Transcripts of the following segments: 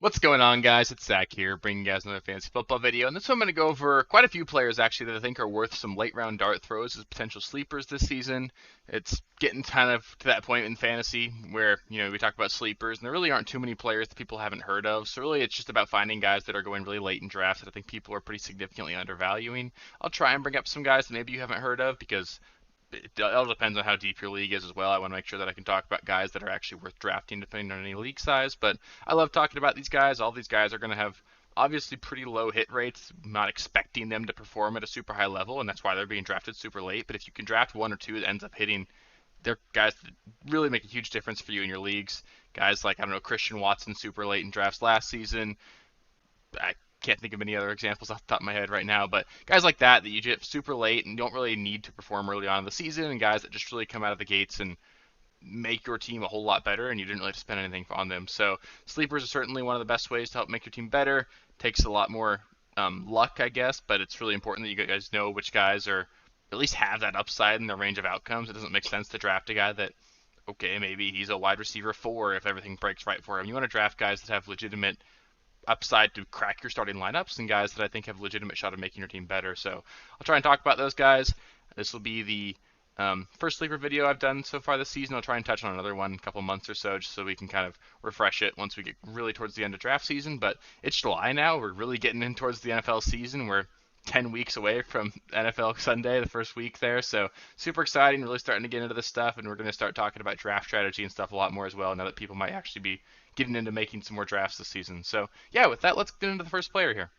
What's going on, guys? It's Zach here, bringing you guys another fantasy football video. And this one I'm going to go over quite a few players actually that I think are worth some late round dart throws as potential sleepers this season. It's getting kind of to that point in fantasy where, we talk about sleepers, and there really aren't too many players that people haven't heard of. So really it's just about finding guys that are going really late in drafts that I think people are pretty significantly undervaluing. I'll try and bring up some guys that maybe you haven't heard of because it all depends on how deep your league is as well. I want to make sure that I can talk about guys that are actually worth drafting depending on any league size. But I love talking about these guys. All these guys are going to have obviously pretty low hit rates. I'm not expecting them to perform at a super high level, and that's why they're being drafted super late. But if you can draft one or two that ends up hitting, they're guys that really make a huge difference for you in your leagues. Guys like, I don't know, Christian Watson super late in drafts last season. I can't think of any other examples off the top of my head right now, but guys like that you get super late and don't really need to perform early on in the season, and guys that just really come out of the gates and make your team a whole lot better, and you didn't really have to spend anything on them. So sleepers are certainly one of the best ways to help make your team better. Takes a lot more luck, I guess, but it's really important that you guys know which guys are at least have that upside in the range of outcomes. It doesn't make sense to draft a guy that, okay, maybe he's a wide receiver 4 if everything breaks right for him. You want to draft guys that have legitimate upside to crack your starting lineups and guys that I think have legitimate shot of making your team better. So I'll try and talk about those guys. This will be the first sleeper video I've done so far this season. I'll try and touch on another one in a couple months or so just so we can kind of refresh it once we get really towards the end of draft season. But it's July now. We're really getting in towards the NFL season. We're 10 weeks away from NFL Sunday, the first week there. So super exciting, really starting to get into this stuff, and we're going to start talking about draft strategy and stuff a lot more as well now that people might actually be getting into making some more drafts this season. So yeah, with that, let's get into the first player here.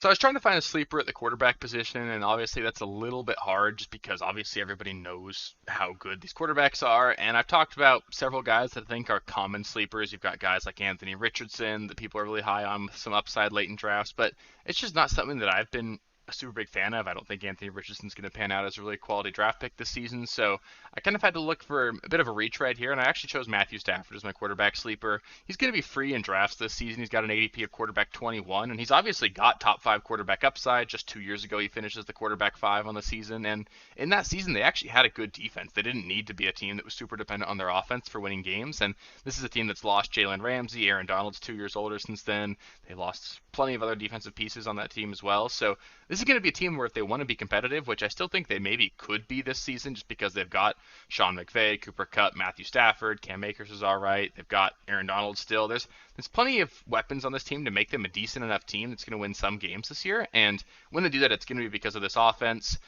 So I was trying to find a sleeper at the quarterback position, and obviously that's a little bit hard just because obviously everybody knows how good these quarterbacks are. And I've talked about several guys that I think are common sleepers. You've got guys like Anthony Richardson that people are really high on with some upside late in drafts, but it's just not something that I've been a super big fan of. I don't think Anthony Richardson's going to pan out as a really quality draft pick this season, so I kind of had to look for a bit of a retread here, and I actually chose Matthew Stafford as my quarterback sleeper. He's going to be free in drafts this season. He's got an ADP of quarterback 21, and he's obviously got top 5 quarterback upside. Just 2 years ago, he finished as the quarterback 5 on the season, and in that season, they actually had a good defense. They didn't need to be a team that was super dependent on their offense for winning games, and this is a team that's lost Jalen Ramsey. Aaron Donald's 2 years older since then. They lost plenty of other defensive pieces on that team as well, so this is going to be a team where if they want to be competitive, which I still think they maybe could be this season just because they've got Sean McVay, Cooper Kupp, Matthew Stafford, Cam Akers is all right. They've got Aaron Donald still. There's plenty of weapons on this team to make them a decent enough team that's going to win some games this year. And when they do that, it's going to be because of this offense.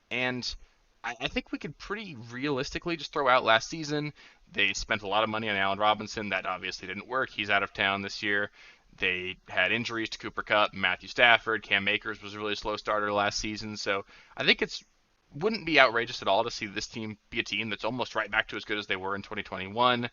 And I think we could pretty realistically just throw out last season. They spent a lot of money on Allen Robinson. That obviously didn't work. He's out of town this year. They had injuries to Cooper Kupp, Matthew Stafford. Cam Akers was a really slow starter last season. So I think it's wouldn't be outrageous at all to see this team be a team that's almost right back to as good as they were in 2021.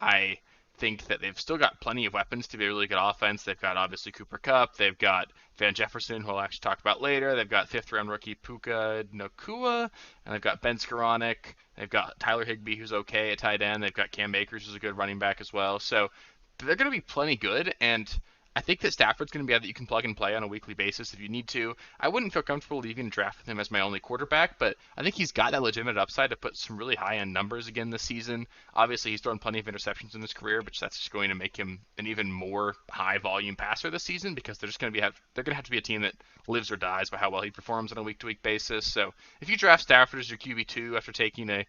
I think that they've still got plenty of weapons to be a really good offense. They've got obviously Cooper Kupp. They've got Van Jefferson, who I'll actually talk about later. They've got fifth round rookie Puka Nacua, and they've got Ben Skoranek. They've got Tyler Higbee, who's okay at tight end. They've got Cam Akers, who's a good running back as well. So they're going to be plenty good, and I think that Stafford's going to be out that you can plug and play on a weekly basis if you need to. I wouldn't feel comfortable leaving a draft with him as my only quarterback, but I think he's got that legitimate upside to put some really high-end numbers again this season. Obviously, he's thrown plenty of interceptions in his career, but that's just going to make him an even more high-volume passer this season because they're just going to they're going to have to be a team that lives or dies by how well he performs on a week-to-week basis. So if you draft Stafford as your QB2 after taking a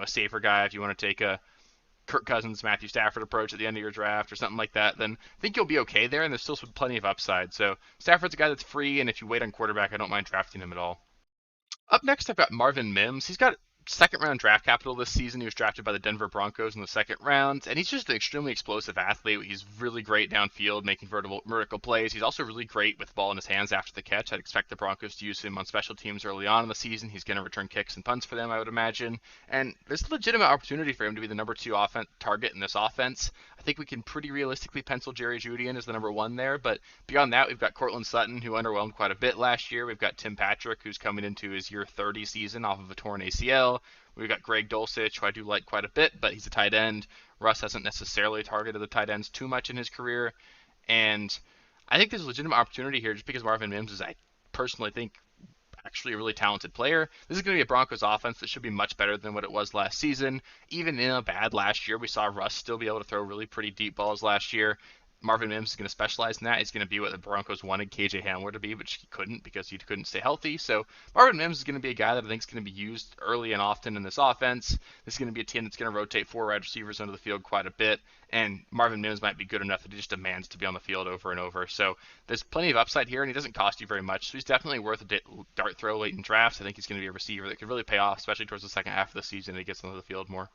safer guy, if you want to take a Kirk Cousins, Matthew Stafford approach at the end of your draft or something like that, then I think you'll be okay there, and there's still plenty of upside. So Stafford's a guy that's free, and if you wait on quarterback, I don't mind drafting him at all. Up next, I've got Marvin Mims. He's got second round draft capital this season. He was drafted by the Denver Broncos in the second round, and he's just an extremely explosive athlete. He's really great downfield, making vertical plays. He's also really great with the ball in his hands after the catch. I'd expect the Broncos to use him on special teams early on in the season. He's going to return kicks and punts for them, I would imagine. And there's a legitimate opportunity for him to be the number 2 target in this offense. I think we can pretty realistically pencil Jerry Jeudy in as the number 1 there, but beyond that, we've got Cortland Sutton, who underwhelmed quite a bit last year. We've got Tim Patrick, who's coming into his year 30 season off of a torn ACL. We've got Greg Dulcich, who I do like quite a bit, but he's a tight end. Russ hasn't necessarily targeted the tight ends too much in his career, and I think there's a legitimate opportunity here just because Marvin Mims is, I personally think, actually a really talented player. This is going to be a Broncos offense that should be much better than what it was last season. Even in a bad last year, we saw Russ still be able to throw really pretty deep balls last year. Marvin Mims is going to specialize in that. He's going to be what the Broncos wanted KJ Hamler to be, but he couldn't because he couldn't stay healthy. So Marvin Mims is going to be a guy that I think is going to be used early and often in this offense. This is going to be a team that's going to rotate 4 wide receivers onto the field quite a bit, and Marvin Mims might be good enough that he just demands to be on the field over and over. So there's plenty of upside here, and he doesn't cost you very much. So he's definitely worth a dart throw late in drafts. I think he's going to be a receiver that could really pay off, especially towards the second half of the season and he gets onto the field more.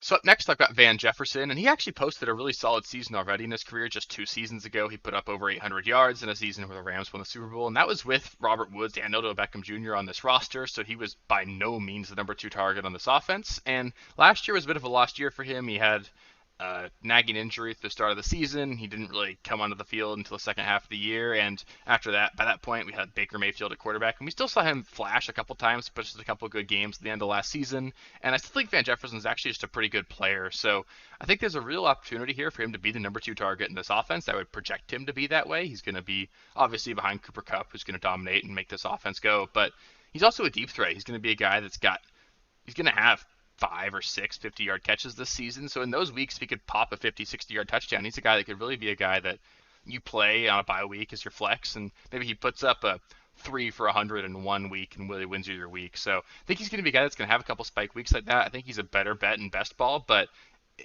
So up next, I've got Van Jefferson, and he actually posted a really solid season already in his career. Just 2 seasons ago, he put up over 800 yards in a season where the Rams won the Super Bowl, and that was with Robert Woods and Odell Beckham Jr. on this roster, so he was by no means the number 2 target on this offense. And last year was a bit of a lost year for him. He had nagging injury at the start of the season. He didn't really come onto the field until the second half of the year, and after that, by that point, we had Baker Mayfield at quarterback, and we still saw him flash a couple times, but just a couple good games at the end of last season. And I still think Van Jefferson is actually just a pretty good player, so I think there's a real opportunity here for him to be the number 2 target in this offense. I would project him to be that way. He's going to be obviously behind Cooper Kupp, who's going to dominate and make this offense go, but he's also a deep threat. He's going to be a guy he's going to have 5 or 6 50-yard catches this season. So in those weeks, if he could pop a 50, 60-yard touchdown, he's a guy that could really be a guy that you play on a bye week as your flex, and maybe he puts up a 3 for 100 in 1 week and really wins you your week. So I think he's going to be a guy that's going to have a couple spike weeks like that. I think he's a better bet in best ball, but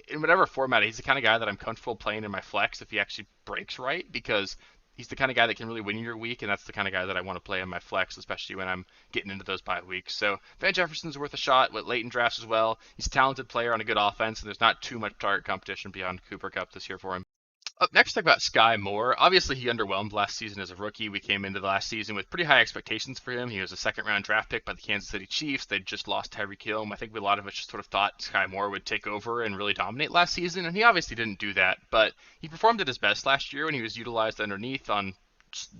in whatever format, he's the kind of guy that I'm comfortable playing in my flex if he actually breaks right, because he's the kind of guy that can really win your week, and that's the kind of guy that I want to play in my flex, especially when I'm getting into those bye weeks. So Van Jefferson's worth a shot with late in drafts as well. He's a talented player on a good offense, and there's not too much target competition beyond Cooper Kupp this year for him. Up next, talk about Sky Moore. Obviously, he underwhelmed last season as a rookie. We came into the last season with pretty high expectations for him. He was a second-round draft pick by the Kansas City Chiefs. They'd just lost Tyreek Hill. I think a lot of us just sort of thought Sky Moore would take over and really dominate last season, and he obviously didn't do that. But he performed at his best last year when he was utilized underneath on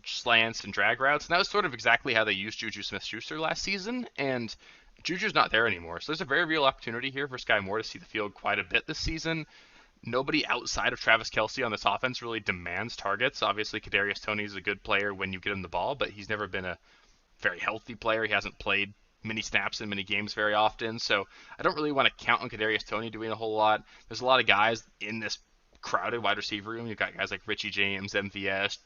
slants and drag routes, and that was sort of exactly how they used Juju Smith-Schuster last season, and Juju's not there anymore. So there's a very real opportunity here for Sky Moore to see the field quite a bit this season. Nobody outside of Travis Kelce on this offense really demands targets. Obviously, Kadarius Toney is a good player when you get him the ball, but he's never been a very healthy player. He hasn't played many snaps in many games very often, so I don't really want to count on Kadarius Toney doing a whole lot. There's a lot of guys in this crowded wide receiver room. You've got guys like Richie James, MVS,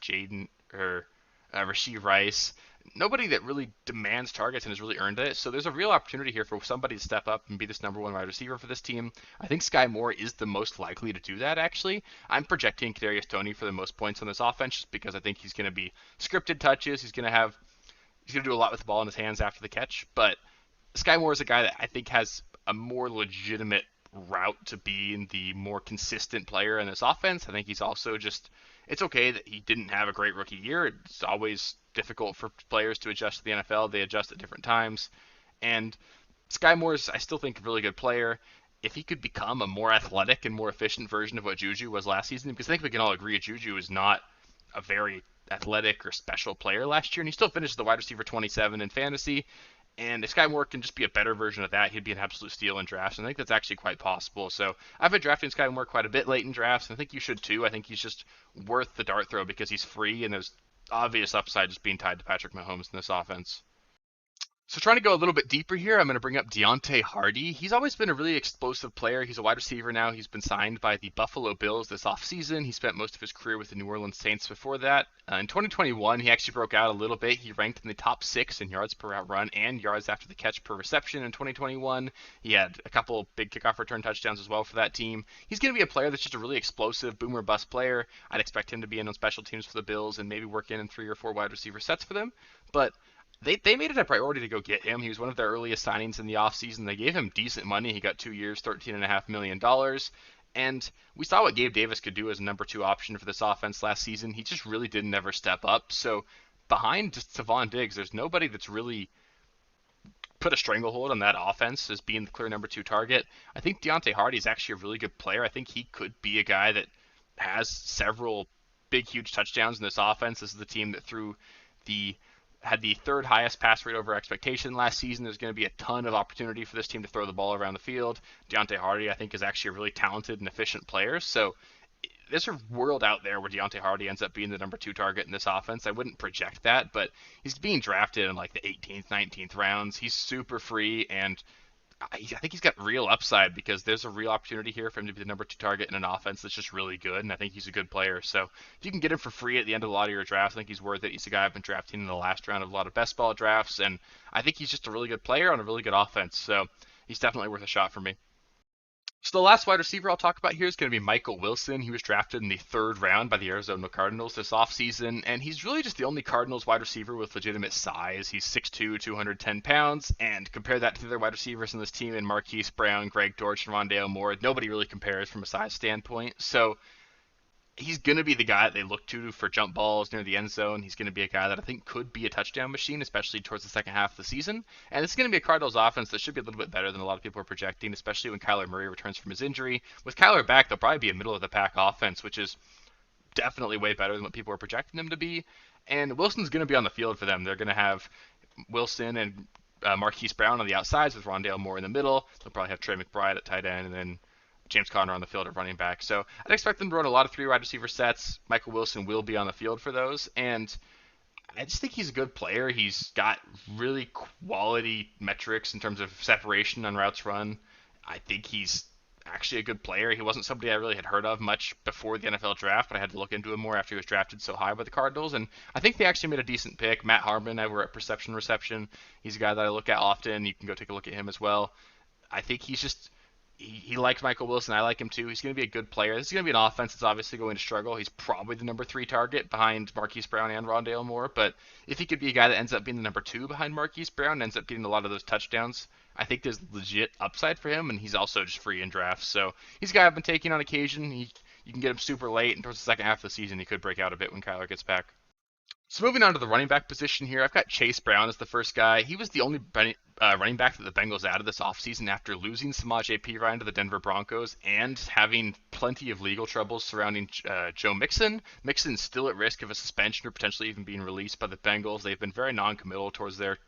Rashee Rice. Nobody that really demands targets and has really earned it. So there's a real opportunity here for somebody to step up and be this number 1 wide receiver for this team. I think Sky Moore is the most likely to do that, actually. I'm projecting Kadarius Toney for the most points on this offense just because I think he's going to be scripted touches. He's going to do a lot with the ball in his hands after the catch. But Sky Moore is a guy that I think has a more legitimate route to being the more consistent player in this offense. I think he's also it's okay that he didn't have a great rookie year. It's always difficult for players to adjust to the NFL. They adjust at different times. And Sky Moore's, I still think, a really good player. If he could become a more athletic and more efficient version of what Juju was last season, because I think we can all agree Juju is not a very athletic or special player last year, and he still finished the wide receiver 27 in fantasy. And if Sky Moore can just be a better version of that, he'd be an absolute steal in drafts. And I think that's actually quite possible. So I've been drafting Sky Moore quite a bit late in drafts, and I think you should too. I think he's just worth the dart throw because he's free, and there's obvious upside just being tied to Patrick Mahomes in this offense. So trying to go a little bit deeper here, I'm going to bring up Deontay Hardy. He's always been a really explosive player. He's a wide receiver now. He's been signed by the Buffalo Bills this offseason. He spent most of his career with the New Orleans Saints before that. In 2021, he actually broke out a little bit. He ranked in the top 6 in yards per route run and yards after the catch per reception in 2021. He had a couple big kickoff return touchdowns as well for that team. He's going to be a player that's just a really explosive boomer bust player. I'd expect him to be in on special teams for the Bills and maybe work in 3 or 4 wide receiver sets for them. But they made it a priority to go get him. He was one of their earliest signings in the offseason. They gave him decent money. He got 2 years, $13.5 million. And we saw what Gabe Davis could do as a number 2 option for this offense last season. He just really didn't ever step up. So behind Stephon Diggs, there's nobody that's really put a stranglehold on that offense as being the clear number 2 target. I think Deontay Hardy is actually a really good player. I think he could be a guy that has several big, huge touchdowns in this offense. This is the team that had the 3rd highest pass rate over expectation last season. There's going to be a ton of opportunity for this team to throw the ball around the field. Deontay Hardy, I think, is actually a really talented and efficient player. So there's a world out there where Deontay Hardy ends up being the number 2 target in this offense. I wouldn't project that, but he's being drafted in like the 18th, 19th rounds. He's super free, and I think he's got real upside because there's a real opportunity here for him to be the number two target in an offense that's just really good, and I think he's a good player. So if you can get him for free at the end of a lot of your drafts, I think he's worth it. He's a guy I've been drafting in the last round of a lot of best ball drafts, and I think he's just a really good player on a really good offense. So he's definitely worth a shot for me. So the last wide receiver I'll talk about here is going to be Michael Wilson. He was drafted in the third round by the Arizona Cardinals this offseason, and he's really just the only Cardinals wide receiver with legitimate size. He's 6'2", 210 pounds, and compare that to the other wide receivers in this team in Marquise Brown, Greg Dortch, and Rondale Moore. Nobody really compares from a size standpoint. So he's going to be the guy that they look to for jump balls near the end zone. He's going to be a guy that I think could be a touchdown machine, especially towards the second half of the season. And it's going to be a Cardinals offense that should be a little bit better than a lot of people are projecting, especially when Kyler Murray returns from his injury. With Kyler back, they'll probably be a middle of the pack offense, which is definitely way better than what people are projecting them to be. And Wilson's going to be on the field for them. They're going to have Wilson and Marquise Brown on the outsides with Rondale Moore in the middle. They'll probably have Trey McBride at tight end, and then James Conner on the field at running back. So I'd expect them to run a lot of three wide receiver sets. Michael Wilson will be on the field for those. And I just think he's a good player. He's got really quality metrics in terms of separation on routes run. I think he's actually a good player. He wasn't somebody I really had heard of much before the NFL draft, but I had to look into him more after he was drafted so high by the Cardinals. And I think they actually made a decent pick. Matt Harmon over at Perception Reception. He's a guy that I look at often. You can go take a look at him as well. I think he's just he likes Michael Wilson. I like him too. He's going to be a good player. This is going to be an offense that's obviously going to struggle. He's probably the number three target behind Marquise Brown and Rondale Moore. But if he could be a guy that ends up being the number two behind Marquise Brown and ends up getting a lot of those touchdowns, I think there's legit upside for him. And he's also just free in drafts. So he's a guy I've been taking on occasion. You can get him super late, and towards the second half of the season, he could break out a bit when Kyler gets back. So moving on to the running back position here, I've got Chase Brown as the first guy. He was the only running back that the Bengals added this offseason after losing Samaje Perine to the Denver Broncos and having plenty of legal troubles surrounding Joe Mixon. Mixon's still at risk of a suspension or potentially even being released by the Bengals. They've been very non-committal towards their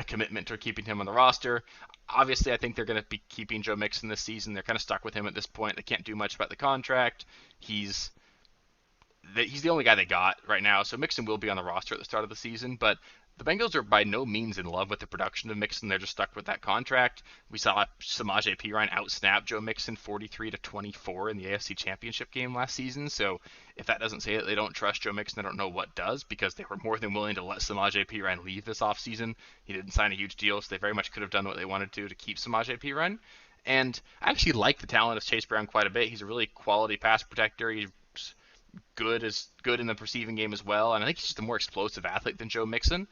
commitment to keeping him on the roster. Obviously, I think they're going to be keeping Joe Mixon this season. They're kind of stuck with him at this point. They can't do much about the contract. He's the only guy they got right now, so Mixon will be on the roster at the start of the season, but the Bengals are by no means in love with the production of Mixon. They're just stuck with that contract. We saw Samaje Perine outsnap Joe Mixon 43-24 in the AFC Championship game last season, so if that doesn't say that they don't trust Joe Mixon, I don't know what does, because they were more than willing to let Samaje Perine leave this offseason. He didn't sign a huge deal, so they very much could have done what they wanted to keep Samaje Perine. And I actually like the talent of Chase Brown quite a bit. He's a really quality pass protector. He's good in the receiving game as well, and I think he's just a more explosive athlete than Joe Mixon.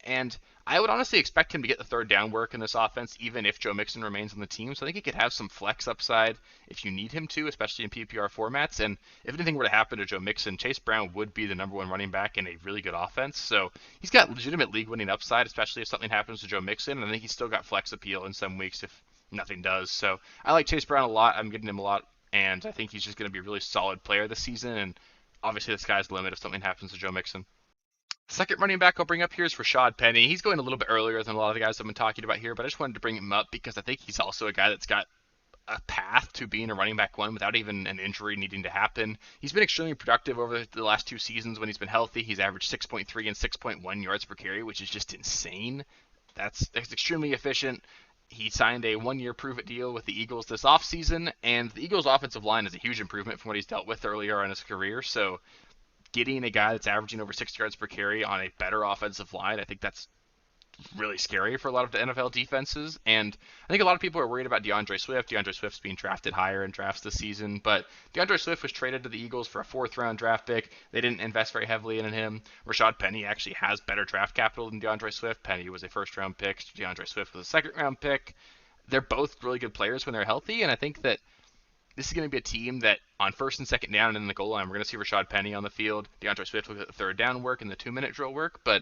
And I would honestly expect him to get the third down work in this offense, even if Joe Mixon remains on the team. So I think he could have some flex upside if you need him to, especially in PPR formats. And if anything were to happen to Joe Mixon, Chase Brown would be the number one running back in a really good offense. So he's got legitimate league-winning upside, especially if something happens to Joe Mixon. And I think he's still got flex appeal in some weeks if nothing does. So I like Chase Brown a lot. I'm getting him a lot, and I think he's just going to be a really solid player this season. And obviously, the sky's the limit if something happens to Joe Mixon. The second running back I'll bring up here is Rashad Penny. He's going a little bit earlier than a lot of the guys I've been talking about here, but I just wanted to bring him up because I think he's also a guy that's got a path to being a running back one without even an injury needing to happen. He's been extremely productive over the last two seasons when he's been healthy. He's averaged 6.3 and 6.1 yards per carry, which is just insane. That's extremely efficient. He signed a one-year prove-it deal with the Eagles this offseason, and the Eagles' offensive line is a huge improvement from what he's dealt with earlier in his career. So getting a guy that's averaging over 6 yards per carry on a better offensive line, I think that's really scary for a lot of the NFL defenses. And I think a lot of people are worried about DeAndre Swift. DeAndre Swift's being drafted higher in drafts this season, but DeAndre Swift was traded to the Eagles for a fourth-round draft pick. They didn't invest very heavily in him. Rashad Penny actually has better draft capital than DeAndre Swift. Penny was a first-round pick. DeAndre Swift was a second-round pick. They're both really good players when they're healthy, and I think that this is going to be a team that on first and second down and in the goal line, we're going to see Rashad Penny on the field. DeAndre Swift will get the third down work and the 2-minute drill work, but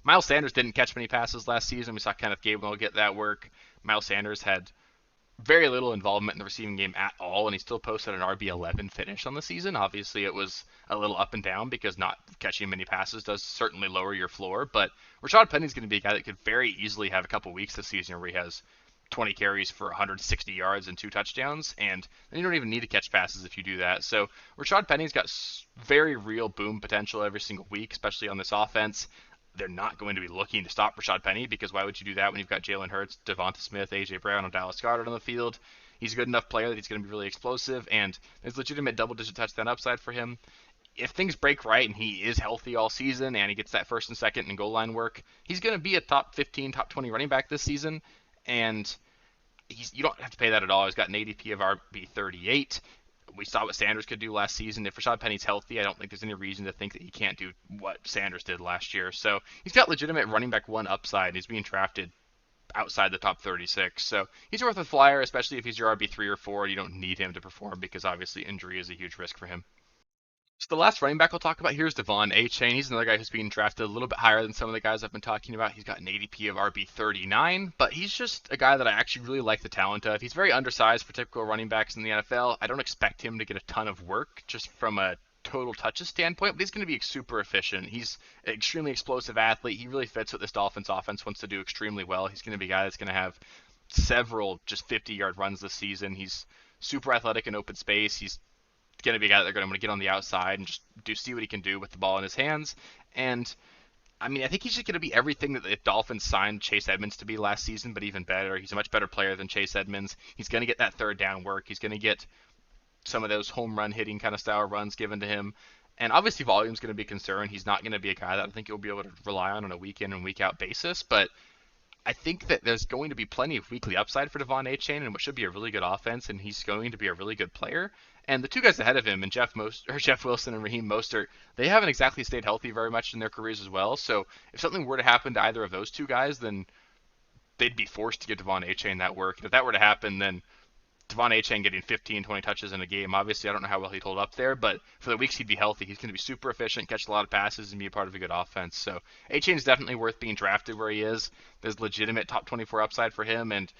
Miles Sanders didn't catch many passes last season. We saw Kenneth Gainwell get that work. Miles Sanders had very little involvement in the receiving game at all, and he still posted an RB11 finish on the season. Obviously, it was a little up and down because not catching many passes does certainly lower your floor, but Rashad Penny's going to be a guy that could very easily have a couple weeks this season where he has 20 carries for 160 yards and 2 touchdowns, and then you don't even need to catch passes if you do that. So Rashad Penny's got very real boom potential every single week, especially on this offense. they're not going to be looking to stop Rashad Penny, because why would you do that when you've got Jalen Hurts, Devonta Smith, A.J. Brown, and Dallas Goedert on the field? He's a good enough player that he's going to be really explosive, and there's legitimate double-digit touchdown upside for him. If things break right and he is healthy all season and he gets that first and second and goal line work, he's going to be a top 15, top 20 running back this season, and you don't have to pay that at all. He's got an ADP of RB38. We saw what Sanders could do last season. If Rashad Penny's healthy, I don't think there's any reason to think that he can't do what Sanders did last year. So he's got legitimate running back one upside. He's being drafted outside the top 36. So he's worth a flyer, especially if he's your RB3 or 4. You don't need him to perform because obviously injury is a huge risk for him. So the last running back we'll talk about here is Devon Akers. He's another guy who's being drafted a little bit higher than some of the guys I've been talking about. He's got an ADP of RB39, but he's just a guy that I actually really like the talent of. He's very undersized for typical running backs in the NFL. I don't expect him to get a ton of work just from a total touches standpoint, but he's going to be super efficient. He's an extremely explosive athlete. He really fits what this Dolphins offense wants to do extremely well. He's going to be a guy that's going to have several just 50-yard runs this season. He's super athletic in open space. He's going to be a guy that they're going to get on the outside and just see what he can do with the ball in his hands. And I mean, I think he's just going to be everything that the Dolphins signed Chase Edmonds to be last season, but even better. He's a much better player than Chase Edmonds. He's going to get that third down work. He's going to get some of those home run hitting kind of style runs given to him. And obviously volume is going to be a concern. He's not going to be a guy that I think you'll be able to rely on a week in and week out basis, but I think that there's going to be plenty of weekly upside for Devon Akers and what should be a really good offense, and he's going to be a really good player. And the two guys ahead of him, and Jeff Wilson and Raheem Mostert, they haven't exactly stayed healthy very much in their careers as well. So if something were to happen to either of those two guys, then they'd be forced to give Devon Akers that work. And if that were to happen, then Devon Akers getting 15, 20 touches in a game. Obviously, I don't know how well he'd hold up there, but for the weeks he'd be healthy, he's going to be super efficient, catch a lot of passes, and be a part of a good offense. So Akers is definitely worth being drafted where he is. There's legitimate top 24 upside for him, and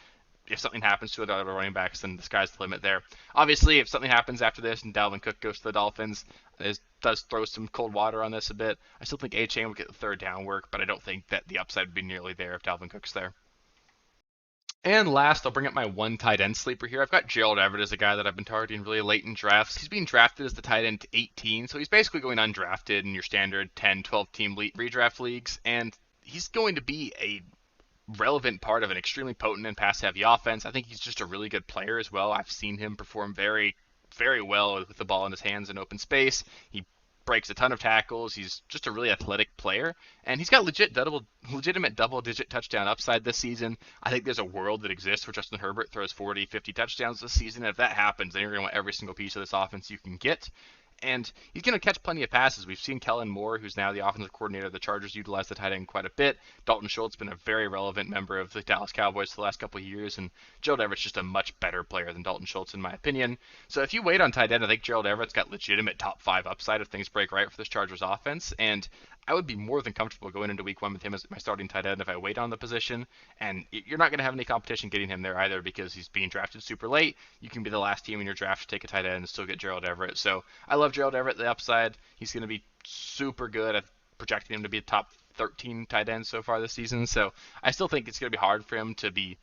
if something happens to the other running backs, then the sky's the limit there. Obviously, if something happens after this and Dalvin Cook goes to the Dolphins, it does throw some cold water on this a bit. I still think Akers would get the third down work, but I don't think that the upside would be nearly there if Dalvin Cook's there. And last, I'll bring up my one tight end sleeper here. I've got Gerald Everett as a guy that I've been targeting really late in drafts. He's being drafted as the tight end 18, so he's basically going undrafted in your standard 10, 12 team redraft leagues, and he's going to be a relevant part of an extremely potent and pass-heavy offense. I think he's just a really good player as well. I've seen him perform very, very well with the ball in his hands in open space. He breaks a ton of tackles. He's just a really athletic player, and he's got legitimate double-digit touchdown upside this season. I think there's a world that exists where Justin Herbert throws 40, 50 touchdowns this season, and if that happens, then you're going to want every single piece of this offense you can get. And he's going to catch plenty of passes. We've seen Kellen Moore, who's now the offensive coordinator of the Chargers, utilize the tight end quite a bit. Dalton Schultz has been a very relevant member of the Dallas Cowboys for the last couple of years, and Gerald Everett's just a much better player than Dalton Schultz, in my opinion. So if you wait on tight end, I think Gerald Everett's got legitimate top 5 upside if things break right for this Chargers offense, and I would be more than comfortable going into week 1 with him as my starting tight end if I wait on the position. And you're not going to have any competition getting him there either because he's being drafted super late. You can be the last team in your draft to take a tight end and still get Gerald Everett. So I love Gerald Everett, the upside. He's going to be super good. I've projected him to be a top 13 tight end so far this season. So I still think it's going to be hard for him to be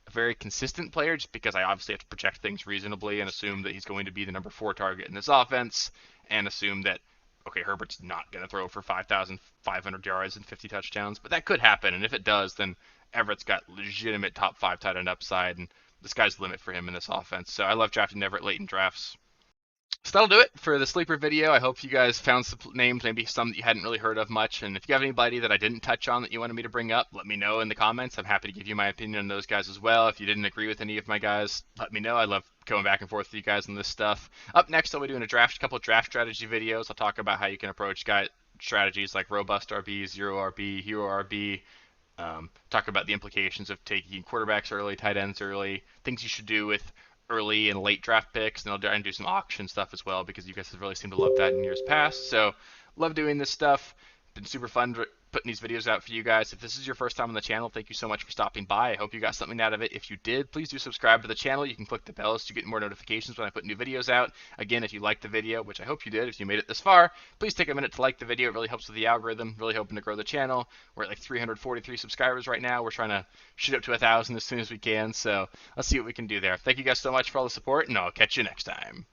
a very consistent player just because I obviously have to project things reasonably and assume that he's going to be the number 4 target in this offense and assume that okay, Herbert's not going to throw for 5,500 yards and 50 touchdowns, but that could happen. And if it does, then Everett's got legitimate top 5 tight end upside, and the sky's the limit for him in this offense. So I love drafting Everett late in drafts. So that'll do it for the sleeper video. I hope you guys found some names, maybe some that you hadn't really heard of much. And if you have anybody that I didn't touch on that you wanted me to bring up, let me know in the comments. I'm happy to give you my opinion on those guys as well. If you didn't agree with any of my guys, let me know. I love going back and forth with you guys on this stuff. Up next, I'll be doing a couple of draft strategy videos. I'll talk about how you can approach strategies like robust RB, zero RB, hero RB. Talk about the implications of taking quarterbacks early, tight ends early, things you should do with early and late draft picks, and I'll try and do some auction stuff as well because you guys have really seemed to love that in years past. So love doing this stuff. Been super fun putting these videos out for you guys. If this is your first time on the channel, thank you so much for stopping by. I hope you got something out of it. If you did, please do subscribe to the channel. You can click the bells to get more notifications when I put new videos out. Again, if you liked the video, which I hope you did, if you made it this far, please take a minute to like the video. It really helps with the algorithm. Really hoping to grow the channel. We're at like 343 subscribers right now. We're trying to shoot up to 1,000 as soon as we can. So let's see what we can do there. Thank you guys so much for all the support, and I'll catch you next time.